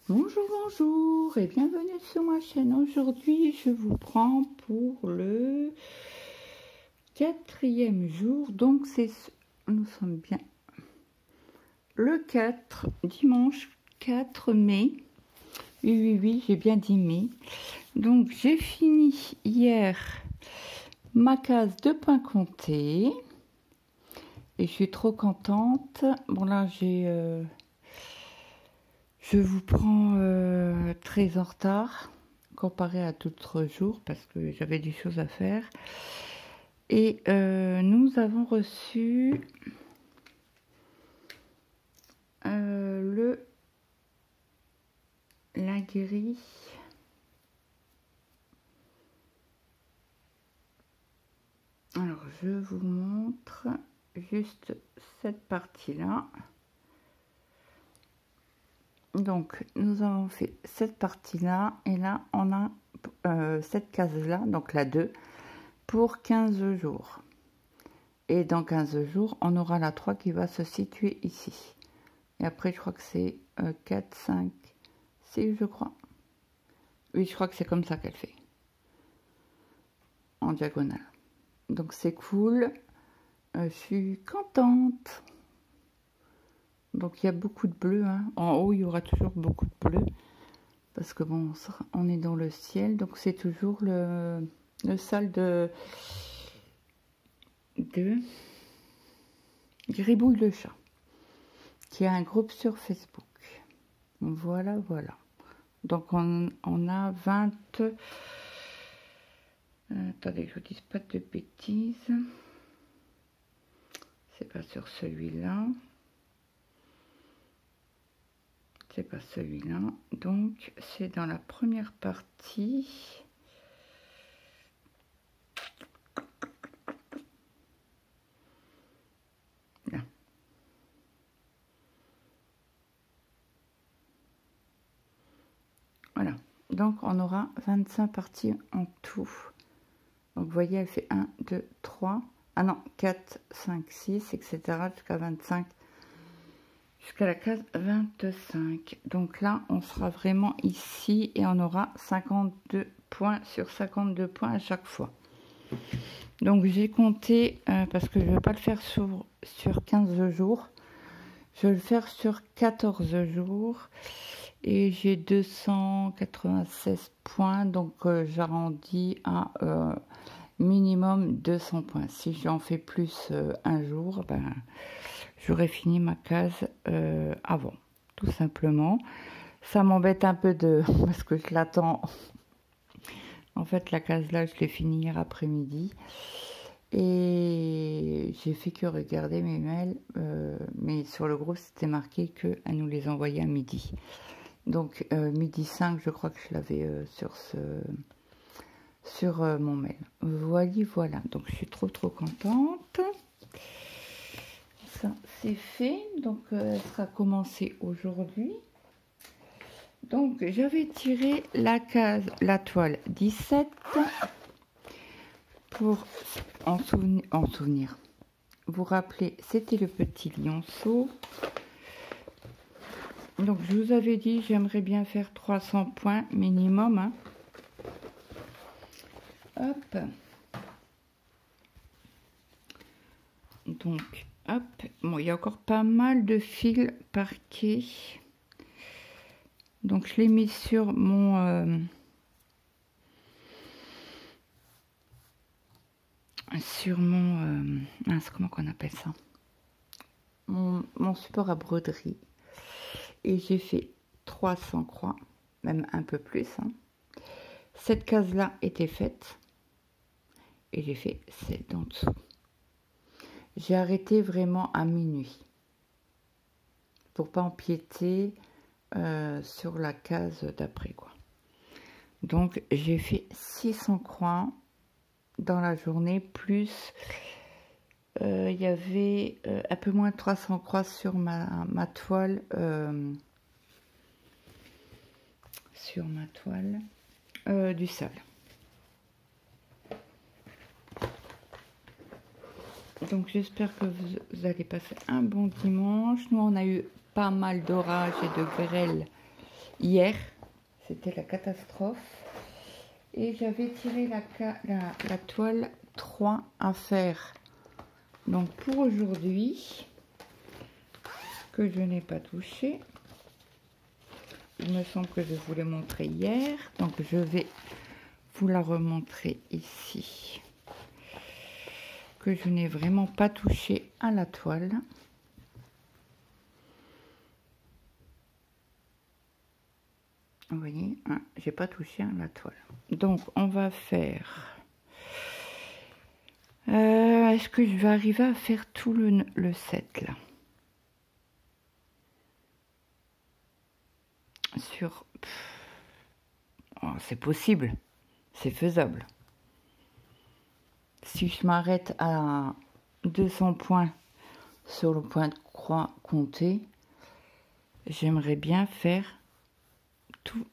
Bonjour, bonjour et bienvenue sur ma chaîne. Aujourd'hui, je vous prends pour le 4e jour. Donc, nous sommes bien le 4, dimanche 4 mai. Oui, j'ai bien dit mai. Donc, j'ai fini hier ma case de pain compté. Et je suis trop contente. Bon, là, je vous prends très en retard comparé à d'autres jours parce que j'avais des choses à faire. Et nous avons reçu la grille. Alors, je vous montre juste cette partie-là. Donc, nous avons fait cette partie-là. Et là, on a cette case-là, donc la 2, pour 15 jours. Et dans 15 jours, on aura la 3 qui va se situer ici. Et après, je crois que c'est 4, 5, 6, je crois. Oui, je crois que c'est comme ça qu'elle fait. En diagonale. Donc, c'est cool. Je suis contente. Donc, il y a beaucoup de bleu. Hein. En haut, il y aura toujours beaucoup de bleu. Parce que bon, on est dans le ciel. Donc, c'est toujours le salle de Gribouille le chat. Qui a un groupe sur Facebook. Voilà. Donc, on a 20... attendez, je vous dise pas de bêtises. C'est pas sur celui-là. C'est pas celui-là. Donc, c'est dans la première partie. Là. Voilà. Donc, on aura 25 parties en tout. Donc, vous voyez, elle fait 1, 2, 3. Ah non, 4, 5, 6, etc. jusqu'à 25. Jusqu'à la case 25. Donc là, on sera vraiment ici et on aura 52 points sur 52 points à chaque fois. Donc j'ai compté, parce que je ne vais pas le faire sur 15 jours. Je vais le faire sur 14 jours. Et j'ai 296 points. Donc j'arrondis à minimum 200 points. Si j'en fais plus un jour, ben... j'aurais fini ma case avant, tout simplement. Ça m'embête un peu parce que je l'attends. En fait, la case là, je l'ai finie hier après-midi. Et j'ai fait que regarder mes mails. Mais sur le groupe, c'était marqué qu'elle nous les envoyait à midi. Donc, midi 5, je crois que je l'avais sur mon mail. Voilà. Donc, je suis trop contente. Ça, c'est fait. Donc, elle sera commencée aujourd'hui. Donc, j'avais tiré la toile 17 pour en souvenir. Vous rappelez, c'était le petit lionceau. Donc, je vous avais dit, j'aimerais bien faire 300 points minimum. Hein. Hop. Donc, hop. Bon, il y a encore pas mal de fils parqués. Donc, je l'ai mis sur mon... comment qu'on appelle ça, mon support à broderie, et j'ai fait 300 croix, même un peu plus. Hein. Cette case là était faite et j'ai fait celle d'en dessous. J'ai arrêté vraiment à minuit pour pas empiéter sur la case d'après, quoi. Donc j'ai fait 600 croix dans la journée, plus il y avait un peu moins de 300 croix sur ma toile, du sable. Donc j'espère que vous allez passer un bon dimanche. Nous on a eu pas mal d'orages et de grêle hier. C'était la catastrophe. Et j'avais tiré la toile 3 à faire. Donc pour aujourd'hui, que je n'ai pas touché. Il me semble que je vous l'ai montré hier. Donc je vais vous la remontrer ici. Que je n'ai vraiment pas touché à la toile. Vous voyez, hein, j'ai pas touché à la toile. Donc on va faire... est-ce que je vais arriver à faire tout le set là? Sur... Oh, c'est possible. C'est faisable. Si je m'arrête à 200 points sur le point de croix compté, j'aimerais bien faire tout.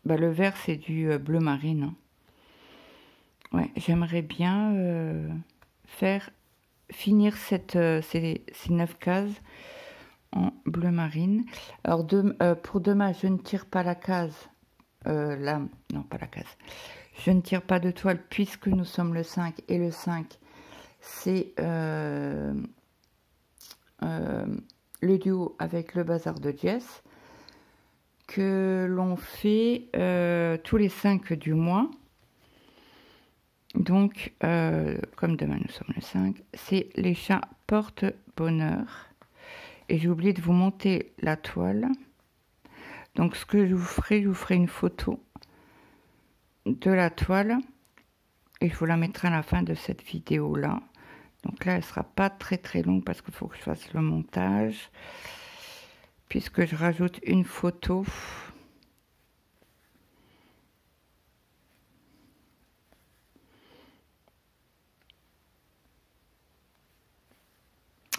Bah, le vert, c'est du bleu marine. Hein. Ouais, j'aimerais bien finir ces 9 cases en bleu marine. Alors, pour demain, je ne tire pas la case. Là, non, pas la case. Je ne tire pas de toile puisque nous sommes le 5. Et le 5, c'est le duo avec le bazar de Jess. Que l'on fait tous les 5 du mois. Donc, comme demain nous sommes le 5, c'est les chats porte-bonheur. Et j'ai oublié de vous monter la toile. Donc, ce que je vous ferai une photo de la toile. Et je vous la mettrai à la fin de cette vidéo-là. Donc là, elle sera pas très très longue parce qu'il faut que je fasse le montage. Puisque je rajoute une photo.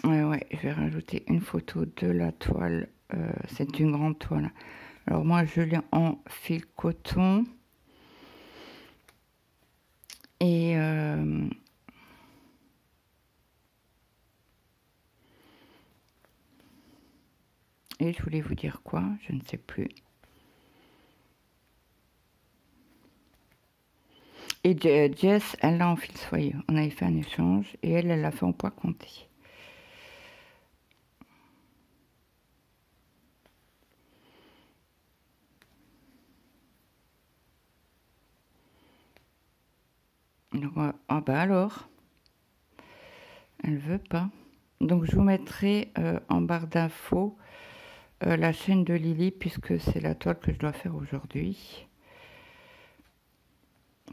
Ouais, je vais rajouter une photo de la toile. C'est une grande toile. Alors moi, je l'ai en fil coton. Et je voulais vous dire quoi? Je ne sais plus. Et Jess, elle l'a en fil soyeux. On avait fait un échange et elle l'a fait en poids compté. Donc, ah bah alors, elle veut pas. Donc je vous mettrai en barre d'infos la chaîne de Lily puisque c'est la toile que je dois faire aujourd'hui.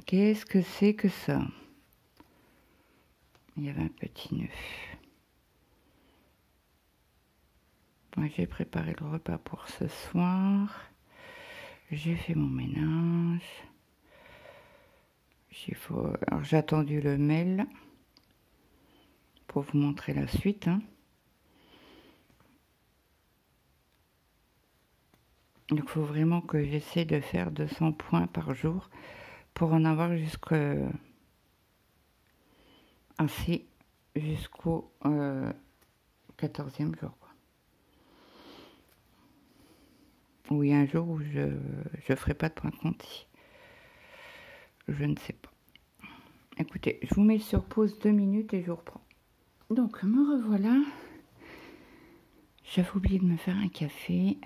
Qu'est-ce que c'est que ça? Il y avait un petit nœud. Moi, j'ai préparé le repas pour ce soir. J'ai fait mon ménage. Alors, j'ai attendu le mail pour vous montrer la suite. Hein. Il faut vraiment que j'essaie de faire 200 points par jour pour en avoir assez jusqu'au 14e jour. Quoi. Ou il y a un jour où je ne ferai pas de points comptés. Je ne sais pas. Écoutez, je vous mets sur pause 2 minutes et je vous reprends. Donc, me revoilà. J'avais oublié de me faire un café.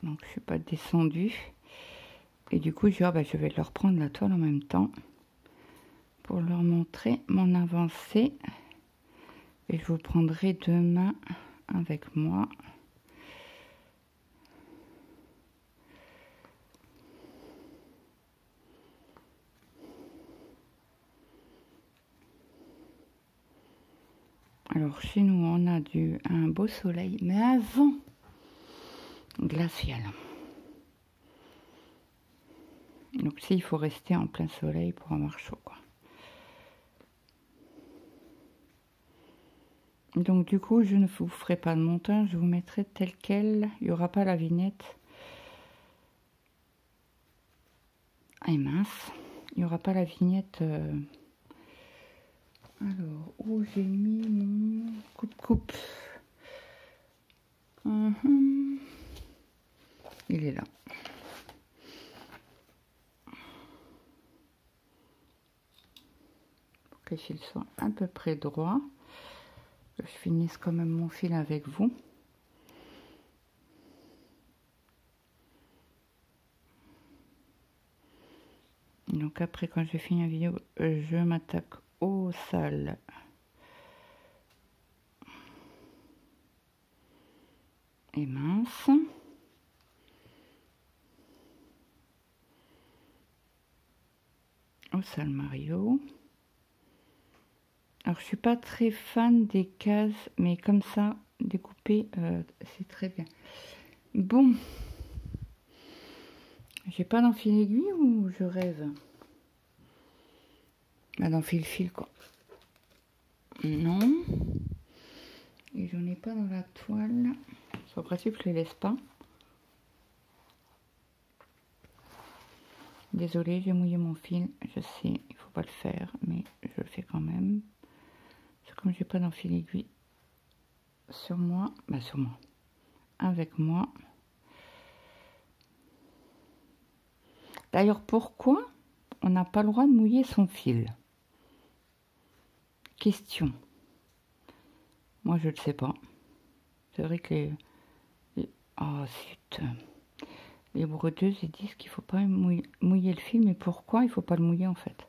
Donc, je ne suis pas descendue. Et du coup, je vais leur prendre la toile en même temps. Pour leur montrer mon avancée. Et je vous prendrai demain avec moi. Alors chez nous on a un beau soleil, mais un vent glacial. Donc il faut rester en plein soleil pour avoir chaud. Quoi. Donc du coup je ne vous ferai pas de montage, je vous mettrai tel quel, il n'y aura pas la vignette. Ah mince, il n'y aura pas la vignette. Alors, où j'ai mis mon coupe-coupe. Il est là. Pour que les fils soient à peu près droits. Que je finisse quand même mon fil avec vous. Donc après, quand j'ai fini la vidéo, je m'attaque au sale. Et mince. Au sale Mario. Alors je suis pas très fan des cases, mais comme ça, découper, c'est très bien. Bon. J'ai pas d'enfil aiguille ou je rêve? Bah d'enfil fil quoi. Non. Et j'en ai pas dans la toile. Sur le principe, je les laisse pas. Désolée, j'ai mouillé mon fil. Je sais, il faut pas le faire, mais je le fais quand même. C'est comme j'ai pas d'enfil aiguille sur moi. Bah sur moi. Avec moi. D'ailleurs, pourquoi on n'a pas le droit de mouiller son fil? Question. Moi, je ne le sais pas. C'est vrai que oh, zut. Les brodeuses, ils disent qu'il ne faut pas mouiller le fil, mais pourquoi il ne faut pas le mouiller en fait?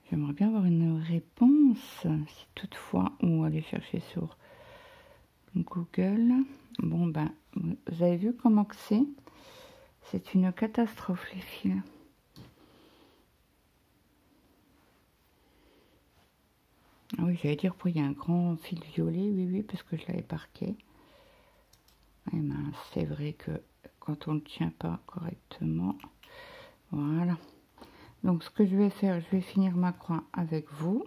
J'aimerais bien avoir une réponse, si toutefois, ou aller chercher sur Google. Bon, ben, vous avez vu comment que c'est? C'est une catastrophe, les fils. Ah oui, j'allais dire, pour il y a un grand fil violet, oui, parce que je l'avais parqué. Et ben, c'est vrai que quand on ne tient pas correctement, voilà. Donc, ce que je vais faire, je vais finir ma croix avec vous.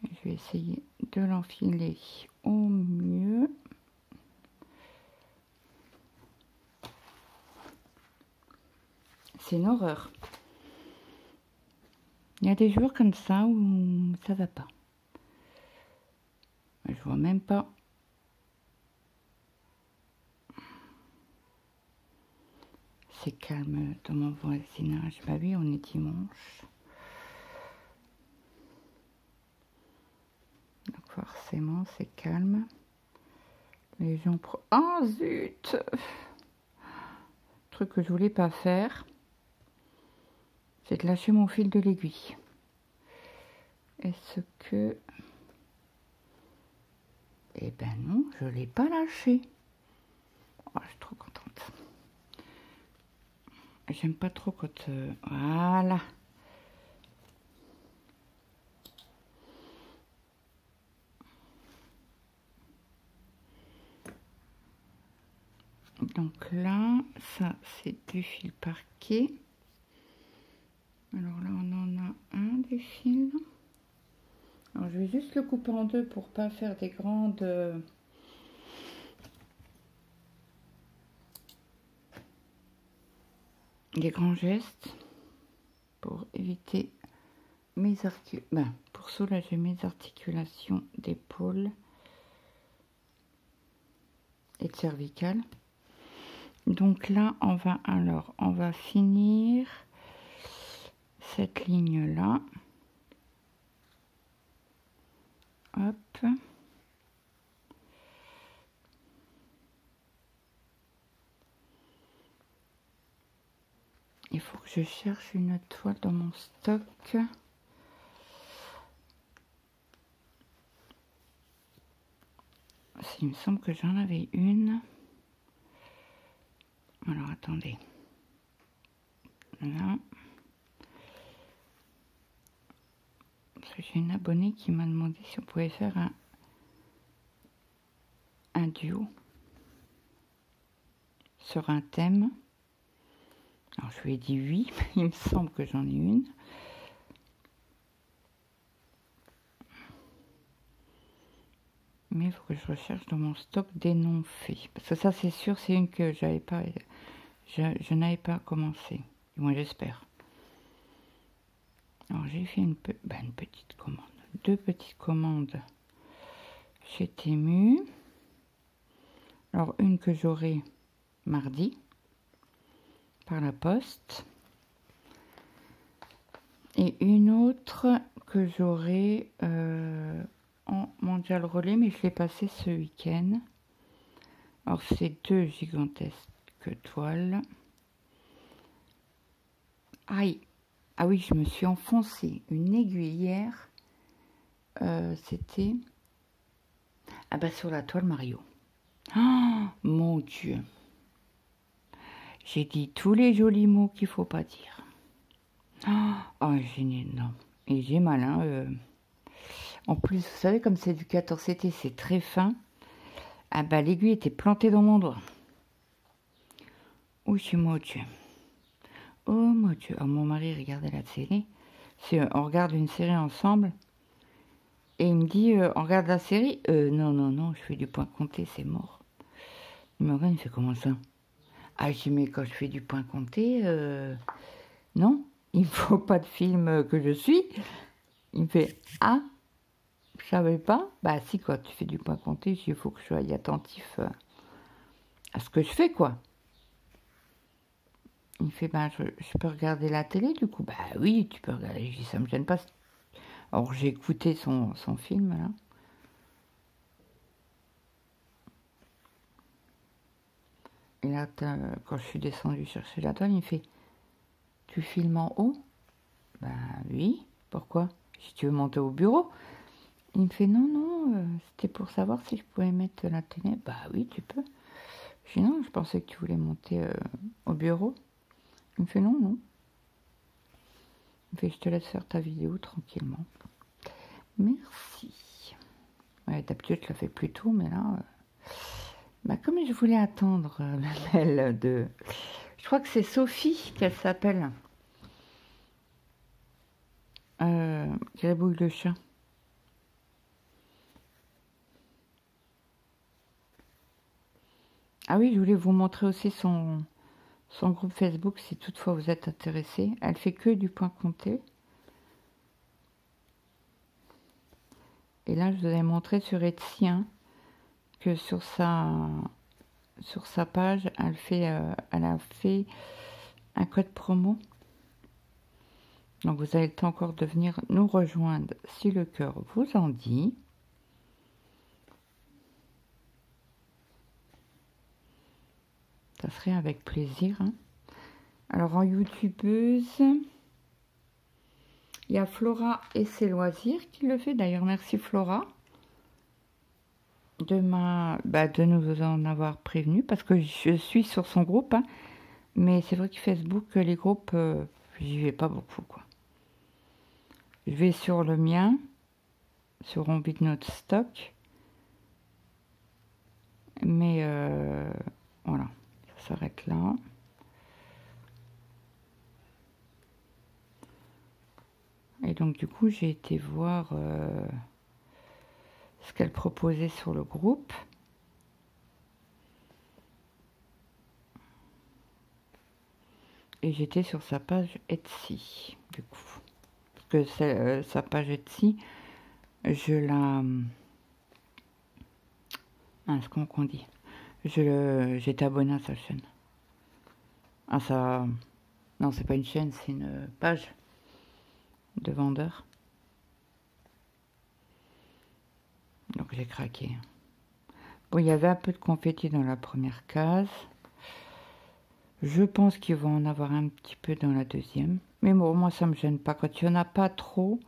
Je vais essayer de l'enfiler au mieux. C'est une horreur. Il y a des jours comme ça où ça va pas. Je vois même pas. C'est calme dans mon voisinage. Bah oui, on est dimanche. Donc forcément, c'est calme. Les gens... Oh zut! Truc que je voulais pas faire, c'est de lâcher mon fil de l'aiguille. Est-ce que... Eh ben non, je l'ai pas lâché. Oh, je suis trop contente. J'aime pas trop quand... Voilà. Donc là, ça c'est du fil parquet. Alors là, on en a un des fils. Alors je vais juste le couper en deux pour pas faire des grandes... des grands gestes. Pour éviter mes pour soulager mes articulations d'épaule et de cervicale. Donc là, on va finir cette ligne là. Hop. Il faut que je cherche une toile dans mon stock. Il me semble que j'en avais une. Alors attendez. Là. J'ai une abonnée qui m'a demandé si on pouvait faire un duo sur un thème. Alors je lui ai dit oui, mais il me semble que j'en ai une. Mais il faut que je recherche dans mon stock des noms faits. Parce que ça c'est sûr, c'est une que j'avais pas, je n'avais pas commencé. Du moins j'espère. Alors j'ai fait une petite commande, 2 petites commandes chez Temu. Alors une que j'aurai mardi par la poste et une autre que j'aurai en mondial relais, mais je l'ai passé ce week-end. Alors c'est 2 gigantesques toiles. Aïe! Ah oui, je me suis enfoncé une aiguille hier. C'était sur la toile Mario. Oh, mon Dieu! J'ai dit tous les jolis mots qu'il faut pas dire. Oh, non. Et j'ai mal, hein. En plus, vous savez, comme c'est du 14CT, c'est très fin. Ah l'aiguille était plantée dans mon doigt. Oh, mon Dieu. Oh, mon Dieu. Oh, mon mari regardait la télé. On regarde une série ensemble. Et il me dit, on regarde la série. Non, je fais du point compté, c'est mort. Il me regarde, il fait comment ça? Ah, je dis, mais quand je fais du point compté, non, il ne faut pas de film que je suis. Il me fait, ah, je savais pas. Bah si, quand tu fais du point compté, il faut que je sois attentif à ce que je fais, quoi. Il me fait, je peux regarder la télé, du coup. Bah oui, tu peux regarder. Je dis, ça me gêne pas. Alors j'ai écouté son film, là. Et là, quand je suis descendue chercher la toile, il me fait, tu filmes en haut? Ben oui, pourquoi? Si tu veux monter au bureau. Il me fait, non, c'était pour savoir si je pouvais mettre la télé. Bah oui, tu peux. Je dis, non, je pensais que tu voulais monter au bureau. Il me fait, non. Il me fait, je te laisse faire ta vidéo tranquillement. Merci. Ouais, d'habitude, je la fais plus tôt, mais là... comme je voulais attendre la mail de... Je crois que c'est Sophie qu'elle s'appelle. Grébouille le chat. Ah oui, je voulais vous montrer aussi son groupe Facebook si toutefois vous êtes intéressé. Elle fait que du point compté. Et là, je vous avais montré sur Etsy que sur sa page, elle a fait un code promo. Donc vous avez le temps encore de venir nous rejoindre si le cœur vous en dit. Ça serait avec plaisir. Alors en youtubeuse, il y a Flora et ses loisirs qui le fait. D'ailleurs, merci Flora de nous en avoir prévenu parce que je suis sur son groupe. Mais c'est vrai que Facebook, les groupes, j'y vais pas beaucoup, quoi. Je vais sur le mien, sur On vide notre stock. Mais voilà, ça s'arrête là. Et donc du coup, j'ai été voir ce qu'elle proposait sur le groupe. Et j'étais sur sa page Etsy, du coup. Parce que sa page Etsy, je la... ce qu'on dit. J'étais abonné à sa chaîne. Non, c'est pas une chaîne, c'est une page de vendeur. Donc j'ai craqué. Bon, il y avait un peu de confetti dans la première case. Je pense qu'ils vont en avoir un petit peu dans la deuxième. Mais bon, moi, ça me gêne pas. Quand il n'y en a pas trop,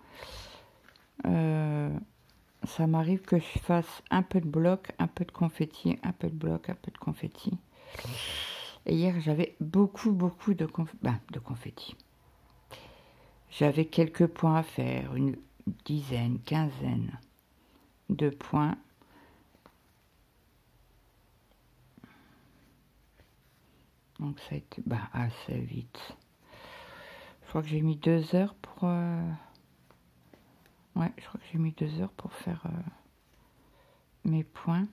ça m'arrive que je fasse un peu de bloc, un peu de confetti, un peu de bloc, un peu de confetti. Et hier, j'avais beaucoup de confetti. J'avais quelques points à faire, une dizaine, quinzaine de points. Donc ça a été assez vite. Je crois que j'ai mis 2 heures pour... Ouais, je crois que j'ai mis 2 heures pour faire mes points.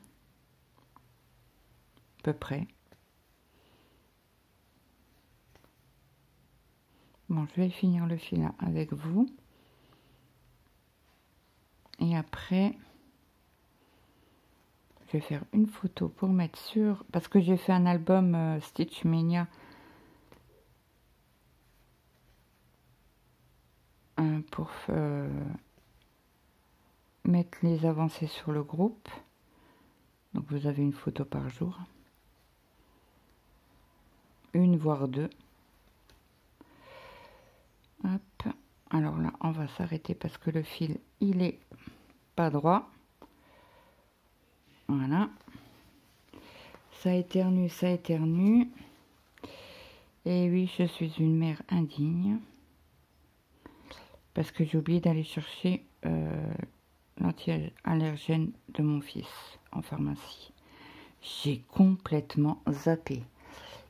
À peu près. Bon, je vais finir le fil avec vous. Et après, je vais faire une photo pour mettre sur... Parce que j'ai fait un album Stitch Mania. Pour mettre les avancées sur le groupe. Donc vous avez une photo par jour. Une voire deux. Hop. Alors là, on va s'arrêter parce que le fil, il est pas droit. Voilà. Ça éternue, ça éternue. Et oui, je suis une mère indigne. Parce que j'ai oublié d'aller chercher l'anti-allergène de mon fils en pharmacie. J'ai complètement zappé.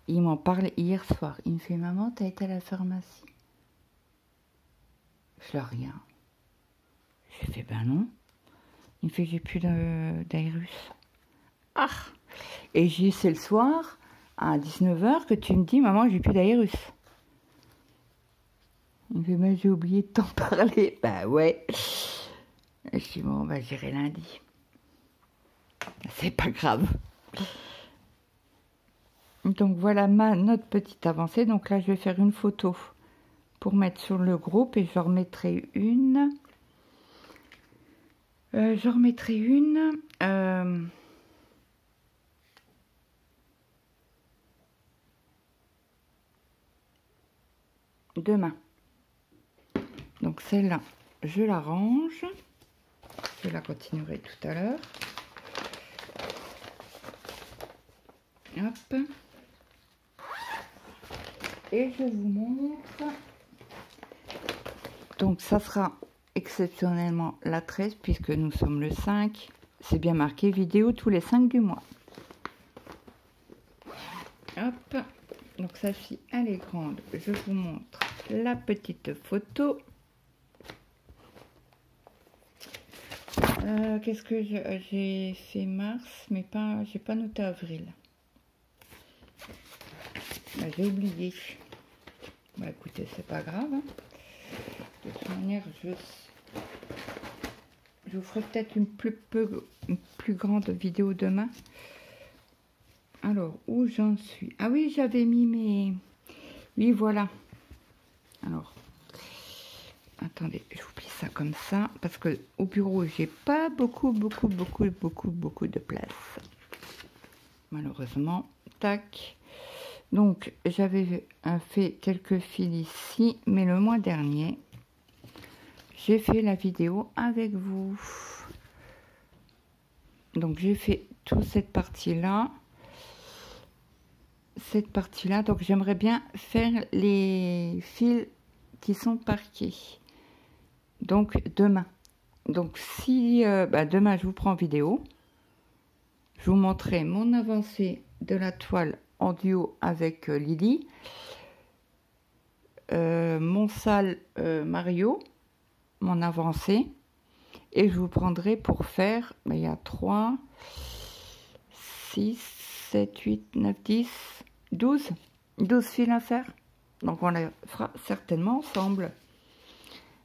Il m'en parlait hier soir. Il me fait: maman, t'as été à la pharmacie? Je leur regarde. J'ai fait: ben non. Il me fait: j'ai plus d'aérus. Ah! Et j'ai dit: c'est le soir à 19 h que tu me dis: maman, j'ai plus d'aérus. Il me fait: mais j'ai oublié de t'en parler. Bah ouais. Et je dis: bon, bah j'irai lundi. C'est pas grave. Donc voilà notre petite avancée. Donc là, je vais faire une photo pour mettre sur le groupe et je remettrai une. Demain. Donc celle-là, je la range. Je la continuerai tout à l'heure. Hop. Et je vous montre. Donc ça sera exceptionnellement la 13 puisque nous sommes le 5. C'est bien marqué vidéo tous les 5 du mois. Hop. Donc celle-ci, elle est grande. Je vous montre la petite photo. Qu'est-ce que j'ai fait? Mars, mais pas, j'ai pas noté avril. Bah, j'ai oublié. Bah écoutez, c'est pas grave. Hein. De toute manière, je vous ferai peut-être une plus grande vidéo demain. Alors, où j'en suis? Ah oui, j'avais mis mes... Oui, voilà. Alors, attendez, j'oublie ça comme ça. Parce que au bureau, j'ai pas beaucoup de place. Malheureusement. Tac. Donc, j'avais fait quelques fils ici. Mais le mois dernier, j'ai fait la vidéo avec vous. Donc, j'ai fait toute cette partie-là. Donc j'aimerais bien faire les fils qui sont parqués. Donc demain. Donc si demain je vous prends en vidéo, je vous montrerai mon avancée de la toile en duo avec Lily, mon sale Mario, mon avancée, et je vous prendrai pour faire, il y a 3, 6, 7, 8, 9, 10, 12 fils à faire. Donc on les fera certainement ensemble.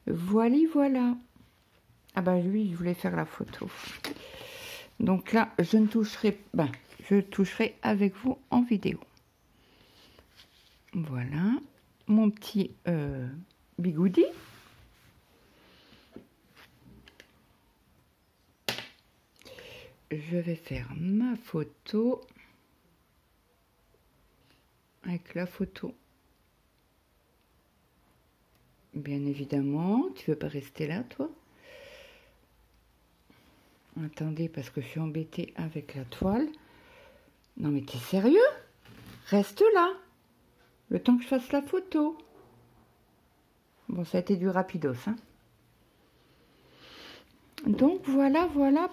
Voilà. Ah bah oui, je voulais faire la photo. Donc là, je toucherai avec vous en vidéo. Voilà, mon petit bigoudi. Je vais faire ma photo avec la photo. Bien évidemment, tu veux pas rester là, toi? Attendez, parce que je suis embêtée avec la toile. Non, mais t'es sérieux? Reste là, le temps que je fasse la photo. Bon, ça a été du rapidos, hein. Donc, voilà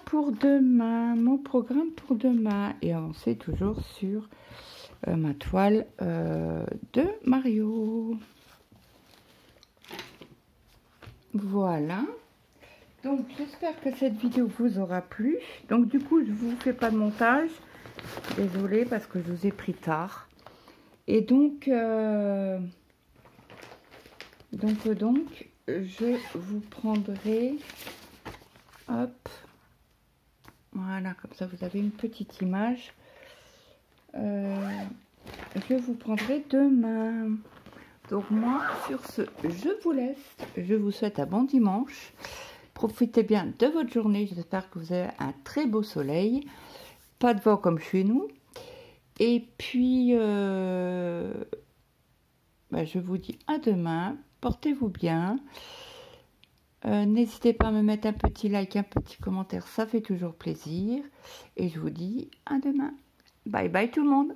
pour demain, mon programme pour demain. Et avancer toujours sur ma toile de Mario. Voilà. Donc, j'espère que cette vidéo vous aura plu. Donc, du coup, je ne vous fais pas de montage. Désolée, parce que je vous ai pris tard. Et donc, je vous prendrai... Hop. Voilà, comme ça vous avez une petite image. Je vous prendrai demain. Donc moi, sur ce, je vous laisse. Je vous souhaite un bon dimanche. Profitez bien de votre journée. J'espère que vous avez un très beau soleil. Pas de vent comme chez nous. Et puis, je vous dis à demain. Portez-vous bien. N'hésitez pas à me mettre un petit like, un petit commentaire. Ça fait toujours plaisir. Et je vous dis à demain. Bye bye tout le monde.